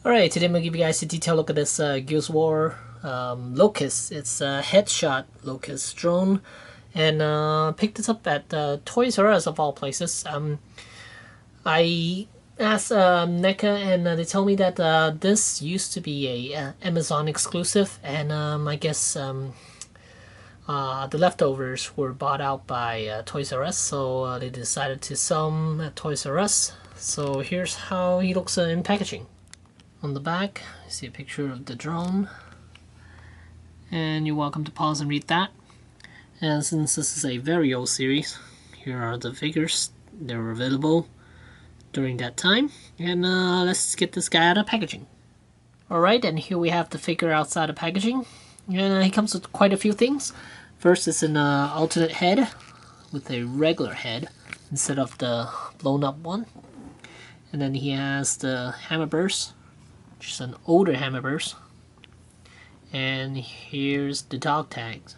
Alright, today I'm going to give you guys a detailed look at this Gears of War Locust. It's a headshot Locust drone, and picked this up at Toys R Us of all places. I asked NECA, and they told me that this used to be a Amazon exclusive, and I guess the leftovers were bought out by Toys R Us, so they decided to sell them at Toys R Us. So here's how he looks in packaging. On the back, you see a picture of the drone, and you're welcome to pause and read that. And since this is a very old series, here are the figures that were available during that time, and let's get this guy out of packaging. Alright, and here we have the figure outside of packaging, and he comes with quite a few things. First is an alternate head with a regular head instead of the blown up one, and then he has the hammer burst, which is an older hammer burst, and here's the dog tags,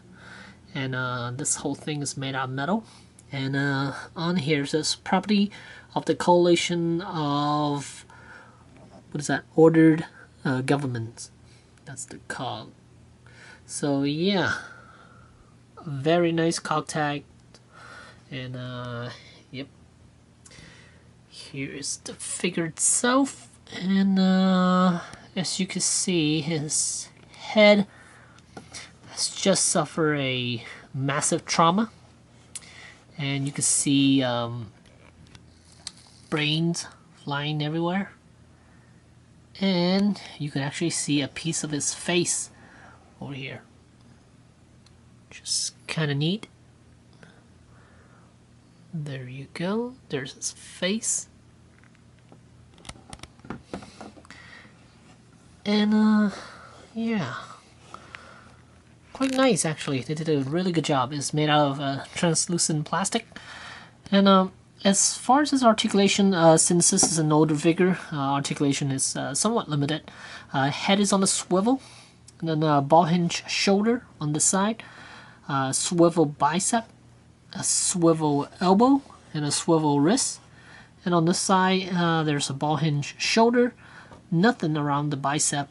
and this whole thing is made out of metal, and on here says property of the coalition of, what is that, ordered governments. That's the cog. So yeah, a very nice cog tag, and yep, here is the figure itself. And as you can see, his head has just suffered a massive trauma, and you can see brains flying everywhere, and you can actually see a piece of his face over here, just kind of neat. There you go, there's his face. And yeah, quite nice actually. They did a really good job. It's made out of translucent plastic. And as far as its articulation, since this is an older figure, articulation is somewhat limited. Head is on a swivel, and then a ball hinge shoulder on the side, swivel bicep, a swivel elbow, and a swivel wrist. And on this side, there's a ball hinge shoulder. Nothing around the bicep.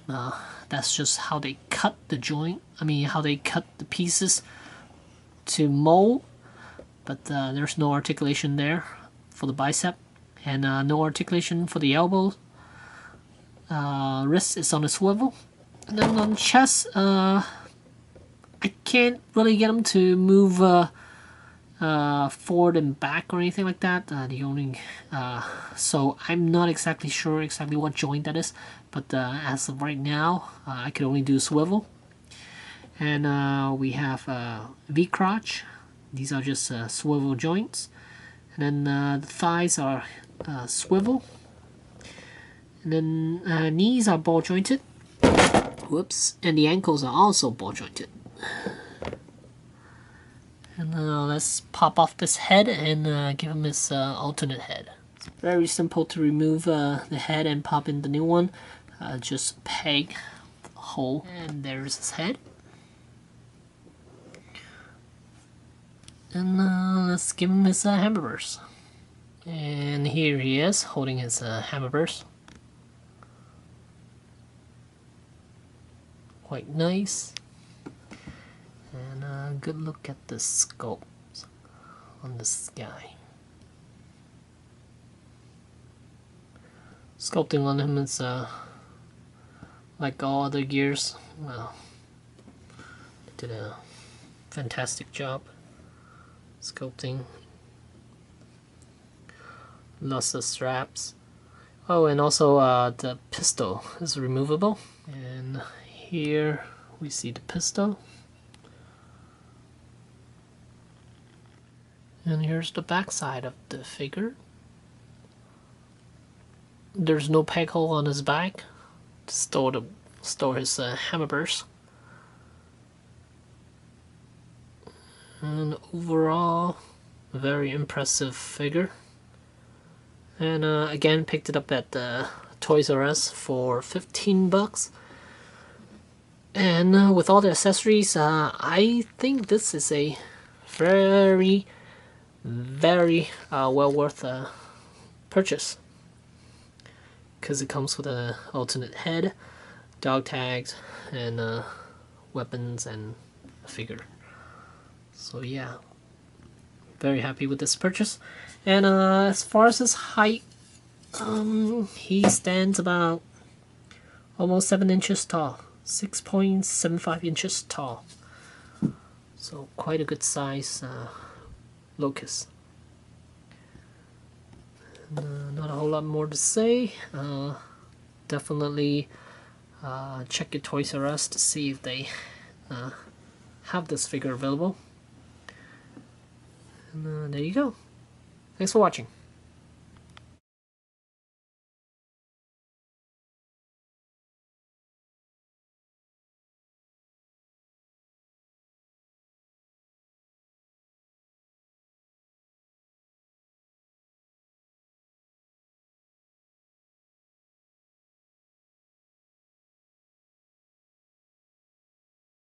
That's just how they cut the joint. I mean, how they cut the pieces to mold. But there's no articulation there for the bicep, and no articulation for the elbow. Wrist is on a swivel, and then on the chest, I can't really get them to move forward and back or anything like that. So I'm not exactly sure exactly what joint that is, but as of right now, I could only do swivel. And we have V crotch. These are just swivel joints, and then the thighs are swivel, and then knees are ball jointed. Whoops, and the ankles are also ball jointed. And let's pop off this head and give him his alternate head. It's very simple to remove the head and pop in the new one. Just peg the hole, and there's his head. And let's give him his hammer burst. And here he is holding his hammer burst. Quite nice. And a good look at the sculpt on this guy. Sculpting on him is like all other gears. Well, they did a fantastic job sculpting. Lots of straps. Oh, and also the pistol is removable. And here we see the pistol. And here's the back side of the figure. There's no peg hole on his back to store his hammer burst. And overall, a very impressive figure. And again, picked it up at Toys R Us for 15 bucks. And with all the accessories, I think this is a very well worth purchase. because it comes with an alternate head, dog tags, and weapons and a figure. So yeah, very happy with this purchase. And as far as his height, he stands about almost 7 inches tall, 6.75 inches tall. So quite a good size Locust. Not a whole lot more to say. Definitely check your Toys R Us to see if they have this figure available. And there you go. Thanks for watching.